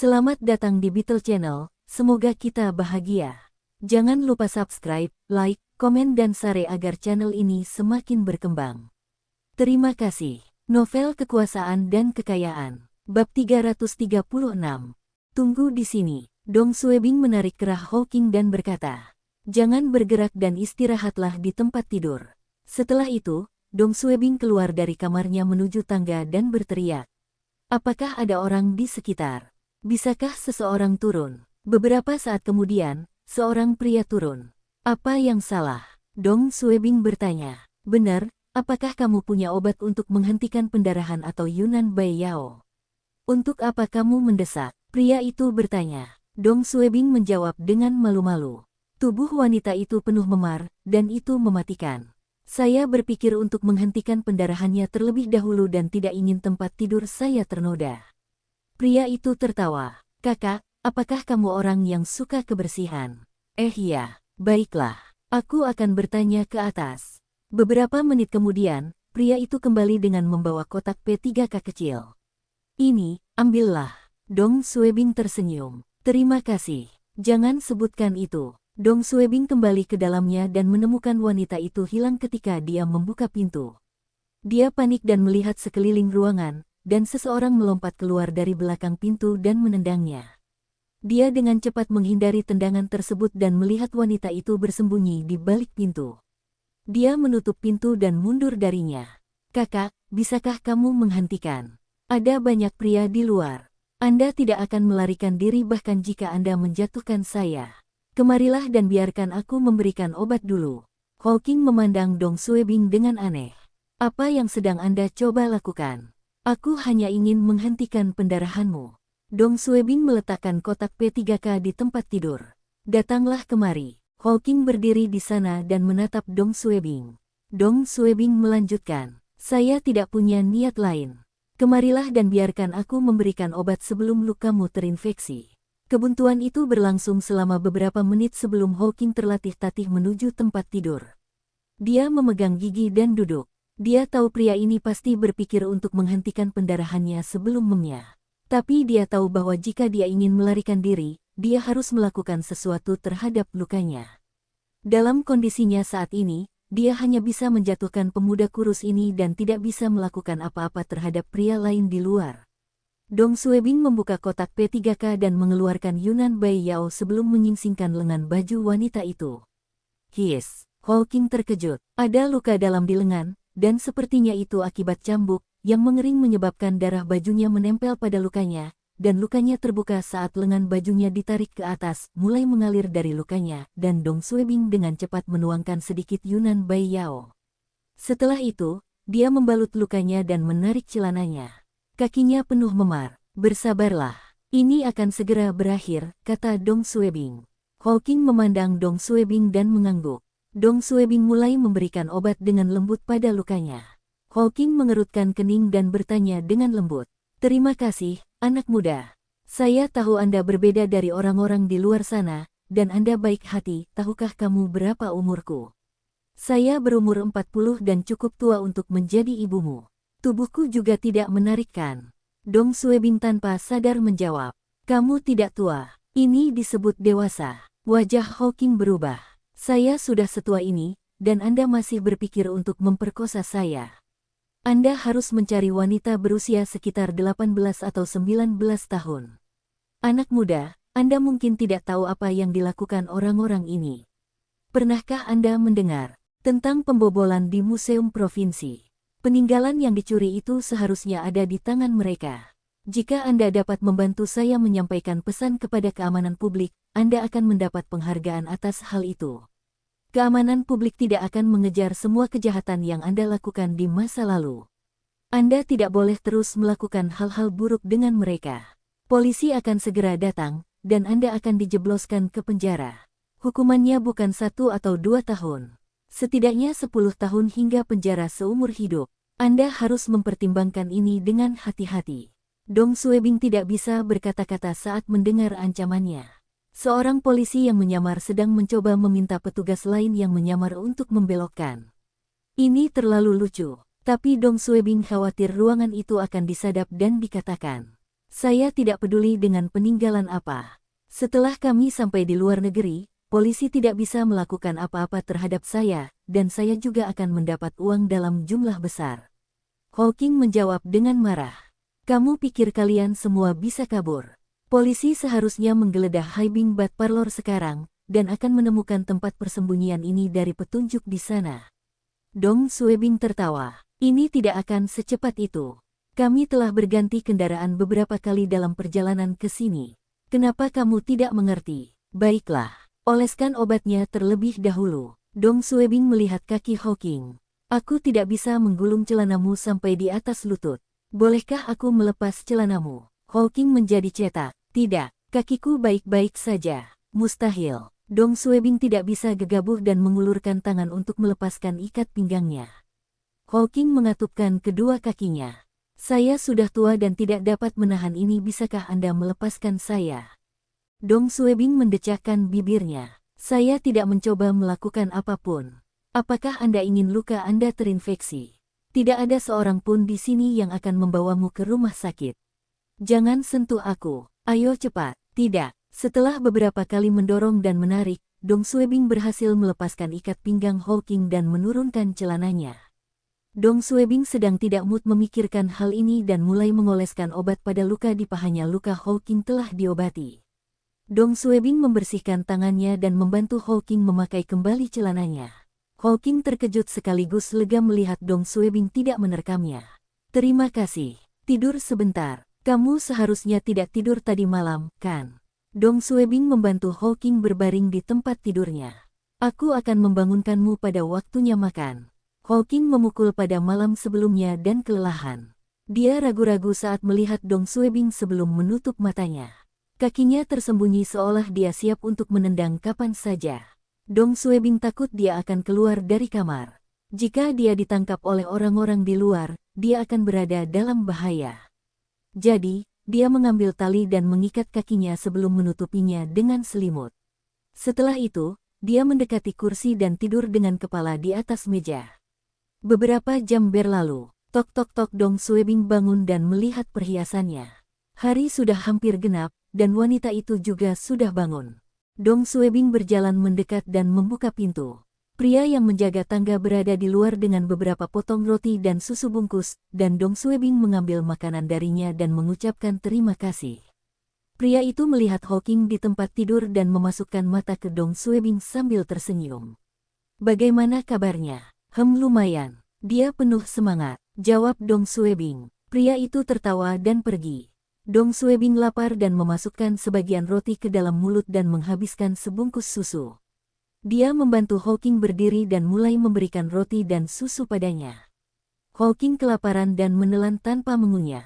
Selamat datang di Beetle Channel, semoga kita bahagia. Jangan lupa subscribe, like, komen dan share agar channel ini semakin berkembang. Terima kasih. Novel Kekuasaan dan Kekayaan, Bab 336. Tunggu di sini. Dong Suebing menarik kerah Hawking dan berkata, "Jangan bergerak dan istirahatlah di tempat tidur." Setelah itu, Dong Suebing keluar dari kamarnya menuju tangga dan berteriak, "Apakah ada orang di sekitar? Bisakah seseorang turun?" Beberapa saat kemudian, seorang pria turun. "Apa yang salah?" Dong Suebing bertanya. "Benar, apakah kamu punya obat untuk menghentikan pendarahan atau Yunan Bai Yao?" "Untuk apa kamu mendesak?" pria itu bertanya. Dong Suebing menjawab dengan malu-malu. Tubuh wanita itu penuh memar, dan itu mematikan. "Saya berpikir untuk menghentikan pendarahannya terlebih dahulu dan tidak ingin tempat tidur saya ternoda." Pria itu tertawa. "Kakak, apakah kamu orang yang suka kebersihan?" Iya, baiklah. Aku akan bertanya ke atas." Beberapa menit kemudian, pria itu kembali dengan membawa kotak P3K kecil. "Ini, ambillah." Dong Suebing tersenyum. "Terima kasih. Jangan sebutkan itu." Dong Suebing kembali ke dalamnya dan menemukan wanita itu hilang ketika dia membuka pintu. Dia panik dan melihat sekeliling ruangan, dan seseorang melompat keluar dari belakang pintu dan menendangnya. Dia dengan cepat menghindari tendangan tersebut dan melihat wanita itu bersembunyi di balik pintu. Dia menutup pintu dan mundur darinya. "Kakak, bisakah kamu menghentikan? Ada banyak pria di luar. Anda tidak akan melarikan diri bahkan jika Anda menjatuhkan saya. Kemarilah dan biarkan aku memberikan obat dulu." Hawking memandang Dong Suebing dengan aneh. "Apa yang sedang Anda coba lakukan?" "Aku hanya ingin menghentikan pendarahanmu." Dong Suebing meletakkan kotak P3K di tempat tidur. "Datanglah kemari." Hawking berdiri di sana dan menatap Dong Suebing. Dong Suebing melanjutkan, "Saya tidak punya niat lain. Kemarilah dan biarkan aku memberikan obat sebelum lukamu terinfeksi." Kebuntuan itu berlangsung selama beberapa menit sebelum Hawking terlatih-tatih menuju tempat tidur. Dia memegang gigi dan duduk. Dia tahu pria ini pasti berpikir untuk menghentikan pendarahannya sebelum memnya. Tapi dia tahu bahwa jika dia ingin melarikan diri, dia harus melakukan sesuatu terhadap lukanya. Dalam kondisinya saat ini, dia hanya bisa menjatuhkan pemuda kurus ini dan tidak bisa melakukan apa-apa terhadap pria lain di luar. Dong Suebing membuka kotak P3K dan mengeluarkan Yunan Bai Yao sebelum menyingsingkan lengan baju wanita itu. "His." Hawking terkejut. Ada luka dalam di lengan, dan sepertinya itu akibat cambuk, yang mengering menyebabkan darah bajunya menempel pada lukanya, dan lukanya terbuka saat lengan bajunya ditarik ke atas, mulai mengalir dari lukanya, dan Dong Suebing dengan cepat menuangkan sedikit Yunan Bai Yao. Setelah itu, dia membalut lukanya dan menarik celananya. Kakinya penuh memar. "Bersabarlah. Ini akan segera berakhir," kata Dong Suebing. Hawking memandang Dong Suebing dan mengangguk. Dong Suebing mulai memberikan obat dengan lembut pada lukanya. Hawking mengerutkan kening dan bertanya dengan lembut, "Terima kasih, anak muda. Saya tahu Anda berbeda dari orang-orang di luar sana, dan Anda baik hati. Tahukah kamu berapa umurku?" "Saya berumur 40 dan cukup tua untuk menjadi ibumu." "Tubuhku juga tidak menarikkan." Dong Suebing tanpa sadar menjawab, "Kamu tidak tua. Ini disebut dewasa." Wajah Hawking berubah. "Saya sudah setua ini, dan Anda masih berpikir untuk memperkosa saya. Anda harus mencari wanita berusia sekitar 18 atau 19 tahun. Anak muda, Anda mungkin tidak tahu apa yang dilakukan orang-orang ini. Pernahkah Anda mendengar tentang pembobolan di Museum Provinsi? Peninggalan yang dicuri itu seharusnya ada di tangan mereka. Jika Anda dapat membantu saya menyampaikan pesan kepada keamanan publik, Anda akan mendapat penghargaan atas hal itu. Keamanan publik tidak akan mengejar semua kejahatan yang Anda lakukan di masa lalu. Anda tidak boleh terus melakukan hal-hal buruk dengan mereka. Polisi akan segera datang, dan Anda akan dijebloskan ke penjara. Hukumannya bukan 1 atau 2 tahun. Setidaknya 10 tahun hingga penjara seumur hidup. Anda harus mempertimbangkan ini dengan hati-hati." Dong Suebing tidak bisa berkata-kata saat mendengar ancamannya. Seorang polisi yang menyamar sedang mencoba meminta petugas lain yang menyamar untuk membelokkan. Ini terlalu lucu, tapi Dong Suebing khawatir ruangan itu akan disadap dan dikatakan, Saya tidak peduli dengan peninggalan apa. Setelah kami sampai di luar negeri, polisi tidak bisa melakukan apa-apa terhadap saya, dan saya juga akan mendapat uang dalam jumlah besar. Hawking menjawab dengan marah. Kamu pikir kalian semua bisa kabur? Polisi seharusnya menggeledah Haibing Bat Parlor sekarang, dan akan menemukan tempat persembunyian ini dari petunjuk di sana. Dong Suebing tertawa. Ini tidak akan secepat itu. Kami telah berganti kendaraan beberapa kali dalam perjalanan ke sini. Kenapa kamu tidak mengerti? Baiklah, oleskan obatnya terlebih dahulu. Dong Suebing melihat kaki Hawking. Aku tidak bisa menggulung celanamu sampai di atas lutut. Bolehkah aku melepas celanamu? Hawking menjadi cetak. Tidak, kakiku baik-baik saja. Mustahil. Dong Suebing tidak bisa gegabah dan mengulurkan tangan untuk melepaskan ikat pinggangnya. Hawking mengatupkan kedua kakinya. Saya sudah tua dan tidak dapat menahan ini, bisakah Anda melepaskan saya? Dong Suebing mendecakkan bibirnya. Saya tidak mencoba melakukan apapun. Apakah Anda ingin luka Anda terinfeksi? Tidak ada seorang pun di sini yang akan membawamu ke rumah sakit. Jangan sentuh aku. Ayo cepat. Tidak. Setelah beberapa kali mendorong dan menarik, Dong Suebing berhasil melepaskan ikat pinggang Hawking dan menurunkan celananya. Dong Suebing sedang tidak mood memikirkan hal ini dan mulai mengoleskan obat pada luka di pahanya. Luka Hawking telah diobati. Dong Suebing membersihkan tangannya dan membantu Hawking memakai kembali celananya. Hawking terkejut sekaligus lega melihat Dong Suebing tidak menerkamnya. Terima kasih. Tidur sebentar. Kamu seharusnya tidak tidur tadi malam, kan? Dong Suebing membantu Hawking berbaring di tempat tidurnya. Aku akan membangunkanmu pada waktunya makan. Hawking memukul pada malam sebelumnya dan kelelahan. Dia ragu-ragu saat melihat Dong Suebing sebelum menutup matanya. Kakinya tersembunyi seolah dia siap untuk menendang kapan saja. Dong Suebing takut dia akan keluar dari kamar. Jika dia ditangkap oleh orang-orang di luar, dia akan berada dalam bahaya. Jadi, dia mengambil tali dan mengikat kakinya sebelum menutupinya dengan selimut. Setelah itu, dia mendekati kursi dan tidur dengan kepala di atas meja. Beberapa jam berlalu. Tok-tok-tok. Dong Suebing bangun dan melihat perhiasannya. Hari sudah hampir genap, dan wanita itu juga sudah bangun. Dong Suebing berjalan mendekat dan membuka pintu. Pria yang menjaga tangga berada di luar dengan beberapa potong roti dan susu bungkus, dan Dong Suebing mengambil makanan darinya dan mengucapkan terima kasih. Pria itu melihat Hawking di tempat tidur dan memasukkan mata ke Dong Suebing sambil tersenyum. Bagaimana kabarnya? Lumayan. Dia penuh semangat, jawab Dong Suebing. Pria itu tertawa dan pergi. Dong Suebing lapar dan memasukkan sebagian roti ke dalam mulut dan menghabiskan sebungkus susu. Dia membantu Hawking berdiri dan mulai memberikan roti dan susu padanya. Hawking kelaparan dan menelan tanpa mengunyah.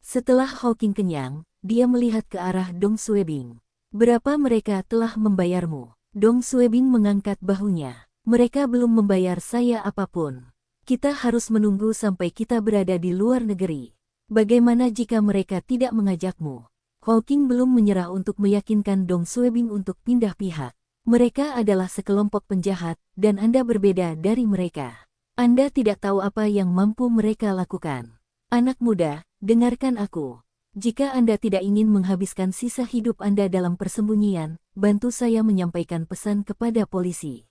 Setelah Hawking kenyang, dia melihat ke arah Dong Suebing. Berapa mereka telah membayarmu? Dong Suebing mengangkat bahunya. Mereka belum membayar saya apapun. Kita harus menunggu sampai kita berada di luar negeri. Bagaimana jika mereka tidak mengajakmu? Hawking belum menyerah untuk meyakinkan Dong Suebing untuk pindah pihak. Mereka adalah sekelompok penjahat, dan Anda berbeda dari mereka. Anda tidak tahu apa yang mampu mereka lakukan. Anak muda, dengarkan aku. Jika Anda tidak ingin menghabiskan sisa hidup Anda dalam persembunyian, bantu saya menyampaikan pesan kepada polisi.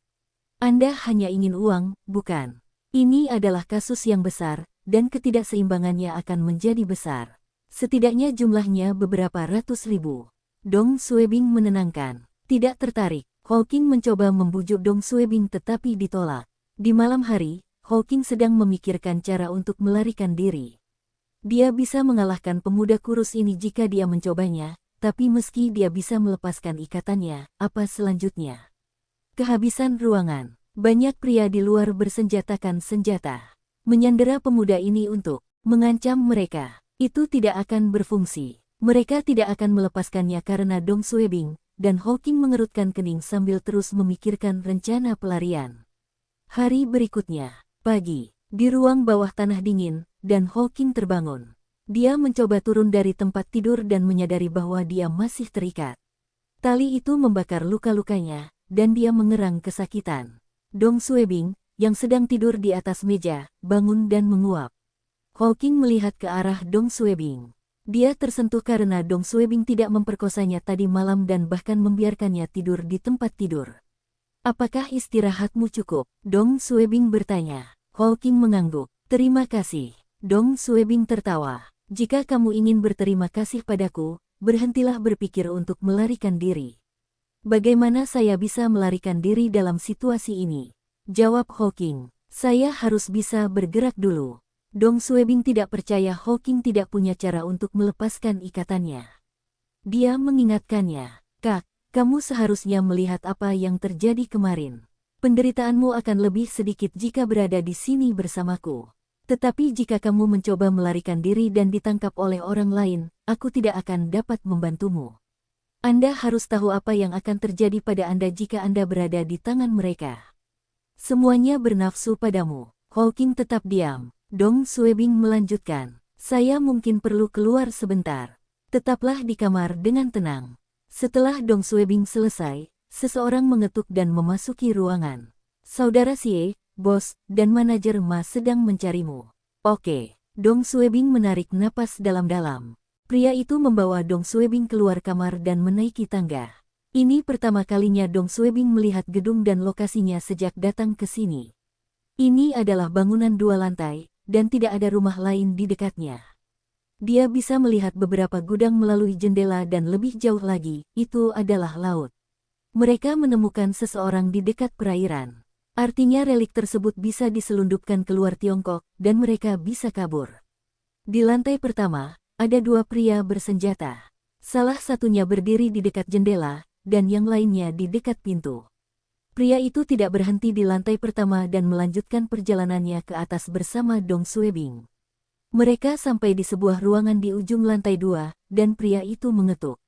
Anda hanya ingin uang, bukan? Ini adalah kasus yang besar, dan ketidakseimbangannya akan menjadi besar. Setidaknya jumlahnya beberapa ratus ribu. Dong Suebing menenangkan. Tidak tertarik. Hawking mencoba membujuk Dong Suebing tetapi ditolak. Di malam hari, Hawking sedang memikirkan cara untuk melarikan diri. Dia bisa mengalahkan pemuda kurus ini jika dia mencobanya, tapi meski dia bisa melepaskan ikatannya, apa selanjutnya? Kehabisan ruangan. Banyak pria di luar bersenjatakan senjata. Menyandera pemuda ini untuk mengancam mereka. Itu tidak akan berfungsi. Mereka tidak akan melepaskannya karena Dong Suebing, dan Hawking mengerutkan kening sambil terus memikirkan rencana pelarian. Hari berikutnya, pagi, di ruang bawah tanah dingin, dan Hawking terbangun. Dia mencoba turun dari tempat tidur dan menyadari bahwa dia masih terikat. Tali itu membakar luka-lukanya, dan dia mengerang kesakitan. Dong Suebing, yang sedang tidur di atas meja, bangun dan menguap. Hawking melihat ke arah Dong Suebing. Dia tersentuh karena Dong Suebing tidak memperkosanya tadi malam dan bahkan membiarkannya tidur di tempat tidur. Apakah istirahatmu cukup? Dong Suebing bertanya. Hawking mengangguk. Terima kasih. Dong Suebing tertawa. Jika kamu ingin berterima kasih padaku, berhentilah berpikir untuk melarikan diri. Bagaimana saya bisa melarikan diri dalam situasi ini? Jawab Hawking. Saya harus bisa bergerak dulu. Dong Suebing tidak percaya Hawking tidak punya cara untuk melepaskan ikatannya. Dia mengingatkannya. Kak, kamu seharusnya melihat apa yang terjadi kemarin. Penderitaanmu akan lebih sedikit jika berada di sini bersamaku. Tetapi jika kamu mencoba melarikan diri dan ditangkap oleh orang lain, aku tidak akan dapat membantumu. Anda harus tahu apa yang akan terjadi pada Anda jika Anda berada di tangan mereka. Semuanya bernafsu padamu. Hawking tetap diam. Dong Suebing melanjutkan. Saya mungkin perlu keluar sebentar. Tetaplah di kamar dengan tenang. Setelah Dong Suebing selesai, seseorang mengetuk dan memasuki ruangan. Saudara Xie, bos, dan manajer Ma sedang mencarimu. Oke. Dong Suebing menarik napas dalam-dalam. Pria itu membawa Dong Suebing keluar kamar dan menaiki tangga. Ini pertama kalinya Dong Suebing melihat gedung dan lokasinya sejak datang ke sini. Ini adalah bangunan 2 lantai, dan tidak ada rumah lain di dekatnya. Dia bisa melihat beberapa gudang melalui jendela dan lebih jauh lagi, itu adalah laut. Mereka menemukan seseorang di dekat perairan. Artinya relik tersebut bisa diselundupkan keluar Tiongkok, dan mereka bisa kabur. Di lantai pertama, ada 2 pria bersenjata. Salah satunya berdiri di dekat jendela, dan yang lainnya di dekat pintu. Pria itu tidak berhenti di lantai pertama dan melanjutkan perjalanannya ke atas bersama Dong Suebing. Mereka sampai di sebuah ruangan di ujung lantai 2, dan pria itu mengetuk.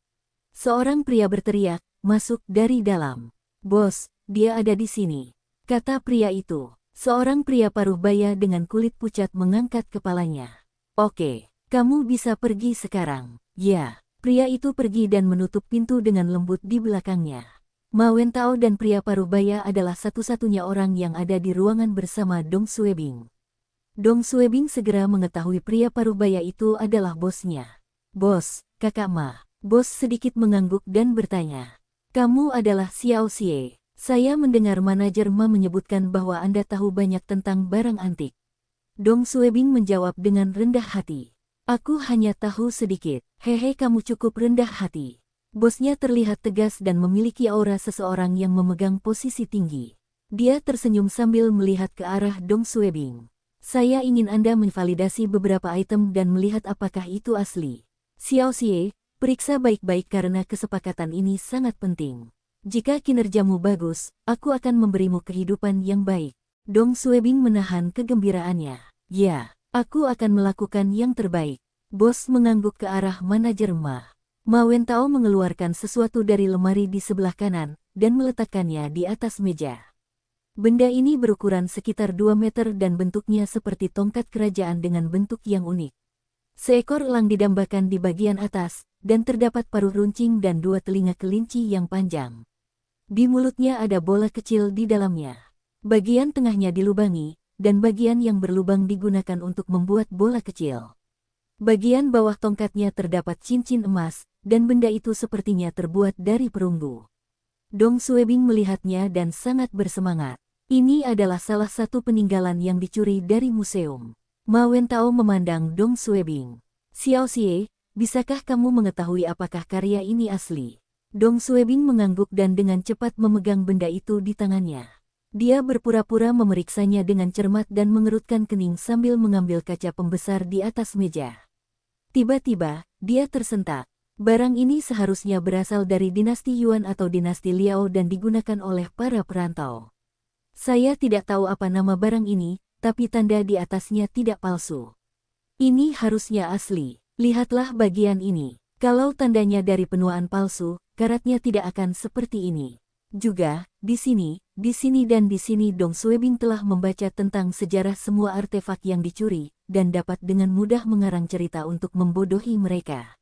Seorang pria berteriak, masuk dari dalam. Bos, dia ada di sini, kata pria itu. Seorang pria paruh baya dengan kulit pucat mengangkat kepalanya. Oke, kamu bisa pergi sekarang. Ya, pria itu pergi dan menutup pintu dengan lembut di belakangnya. Ma Wentao dan pria paruh baya adalah satu-satunya orang yang ada di ruangan bersama Dong Suebing. Dong Suebing segera mengetahui pria parubaya itu adalah bosnya. Bos, kakak Ma. Bos sedikit mengangguk dan bertanya. Kamu adalah Xiao Xie. Saya mendengar manajer Ma menyebutkan bahwa Anda tahu banyak tentang barang antik. Dong Suebing menjawab dengan rendah hati. Aku hanya tahu sedikit. Hehe, kamu cukup rendah hati. Bosnya terlihat tegas dan memiliki aura seseorang yang memegang posisi tinggi. Dia tersenyum sambil melihat ke arah Dong Suebing. Saya ingin Anda menvalidasi beberapa item dan melihat apakah itu asli. Xiao Xie, periksa baik-baik karena kesepakatan ini sangat penting. Jika kinerjamu bagus, aku akan memberimu kehidupan yang baik. Dong Suebing menahan kegembiraannya. Ya, aku akan melakukan yang terbaik. Bos mengangguk ke arah manajer Ma. Ma Wentao mengeluarkan sesuatu dari lemari di sebelah kanan dan meletakkannya di atas meja. Benda ini berukuran sekitar 2 meter dan bentuknya seperti tongkat kerajaan dengan bentuk yang unik. Seekor elang didambakan di bagian atas, dan terdapat paruh runcing dan 2 telinga kelinci yang panjang. Di mulutnya ada bola kecil di dalamnya. Bagian tengahnya dilubangi, dan bagian yang berlubang digunakan untuk membuat bola kecil. Bagian bawah tongkatnya terdapat cincin emas, dan benda itu sepertinya terbuat dari perunggu. Dong Suebing melihatnya dan sangat bersemangat. Ini adalah salah satu peninggalan yang dicuri dari museum. Ma Wentao memandang Dong Suebing. Xiao Xie, bisakah kamu mengetahui apakah karya ini asli? Dong Suebing mengangguk dan dengan cepat memegang benda itu di tangannya. Dia berpura-pura memeriksanya dengan cermat dan mengerutkan kening sambil mengambil kaca pembesar di atas meja. Tiba-tiba, dia tersentak. Barang ini seharusnya berasal dari dinasti Yuan atau dinasti Liao dan digunakan oleh para perantau. Saya tidak tahu apa nama barang ini, tapi tanda di atasnya tidak palsu. Ini harusnya asli. Lihatlah bagian ini. Kalau tandanya dari penuaan palsu, karatnya tidak akan seperti ini. Juga, di sini dan di sini Dong Suebing telah membaca tentang sejarah semua artefak yang dicuri, dan dapat dengan mudah mengarang cerita untuk membodohi mereka.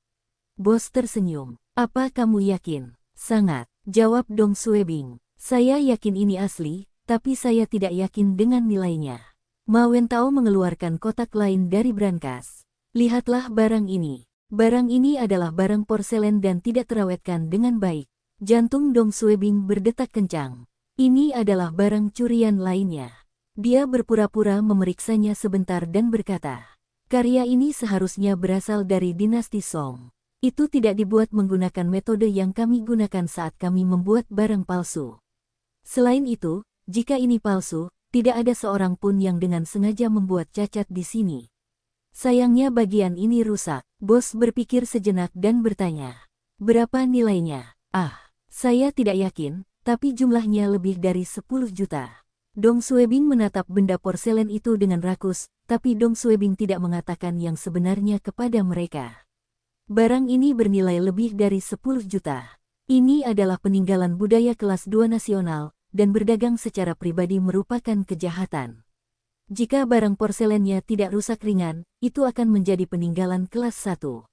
Bos tersenyum. Apa kamu yakin? Sangat, jawab Dong Suebing. Saya yakin ini asli, tapi saya tidak yakin dengan nilainya. Ma Wentao mengeluarkan kotak lain dari brankas. Lihatlah barang ini. Barang ini adalah barang porselen dan tidak terawetkan dengan baik. Jantung Dong Suebing berdetak kencang. Ini adalah barang curian lainnya. Dia berpura-pura memeriksanya sebentar dan berkata, karya ini seharusnya berasal dari dinasti Song. Itu tidak dibuat menggunakan metode yang kami gunakan saat kami membuat barang palsu. Selain itu, jika ini palsu, tidak ada seorang pun yang dengan sengaja membuat cacat di sini. Sayangnya bagian ini rusak. Bos berpikir sejenak dan bertanya, berapa nilainya? Saya tidak yakin, tapi jumlahnya lebih dari 10 juta. Dong Suebing menatap benda porselen itu dengan rakus, tapi Dong Suebing tidak mengatakan yang sebenarnya kepada mereka. Barang ini bernilai lebih dari 10 juta. Ini adalah peninggalan budaya kelas 2 nasional, dan berdagang secara pribadi merupakan kejahatan. Jika barang porselennya tidak rusak ringan, itu akan menjadi peninggalan kelas 1.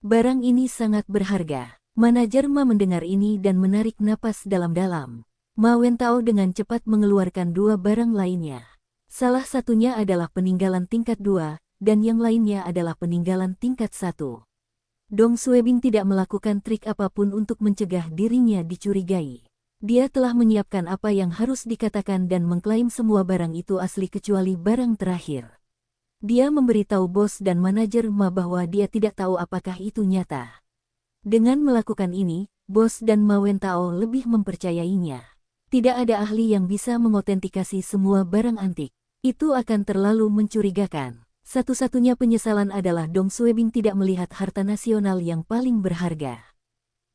Barang ini sangat berharga. Manajer Ma mendengar ini dan menarik napas dalam-dalam. Ma Wentao dengan cepat mengeluarkan 2 barang lainnya. Salah satunya adalah peninggalan tingkat 2, dan yang lainnya adalah peninggalan tingkat 1. Dong Suebing tidak melakukan trik apapun untuk mencegah dirinya dicurigai. Dia telah menyiapkan apa yang harus dikatakan dan mengklaim semua barang itu asli kecuali barang terakhir. Dia memberitahu bos dan manajer Ma bahwa dia tidak tahu apakah itu nyata. Dengan melakukan ini, bos dan Ma Wentao lebih mempercayainya. Tidak ada ahli yang bisa mengotentikasi semua barang antik. Itu akan terlalu mencurigakan. Satu-satunya penyesalan adalah Dong Suebing tidak melihat harta nasional yang paling berharga.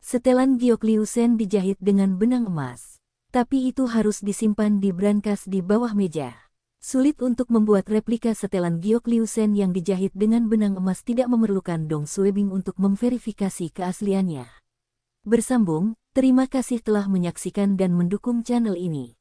Setelan giok Liu Shen dijahit dengan benang emas. Tapi itu harus disimpan di brankas di bawah meja. Sulit untuk membuat replika setelan giok Liu Shen yang dijahit dengan benang emas tidak memerlukan Dong Suebing untuk memverifikasi keasliannya. Bersambung, terima kasih telah menyaksikan dan mendukung channel ini.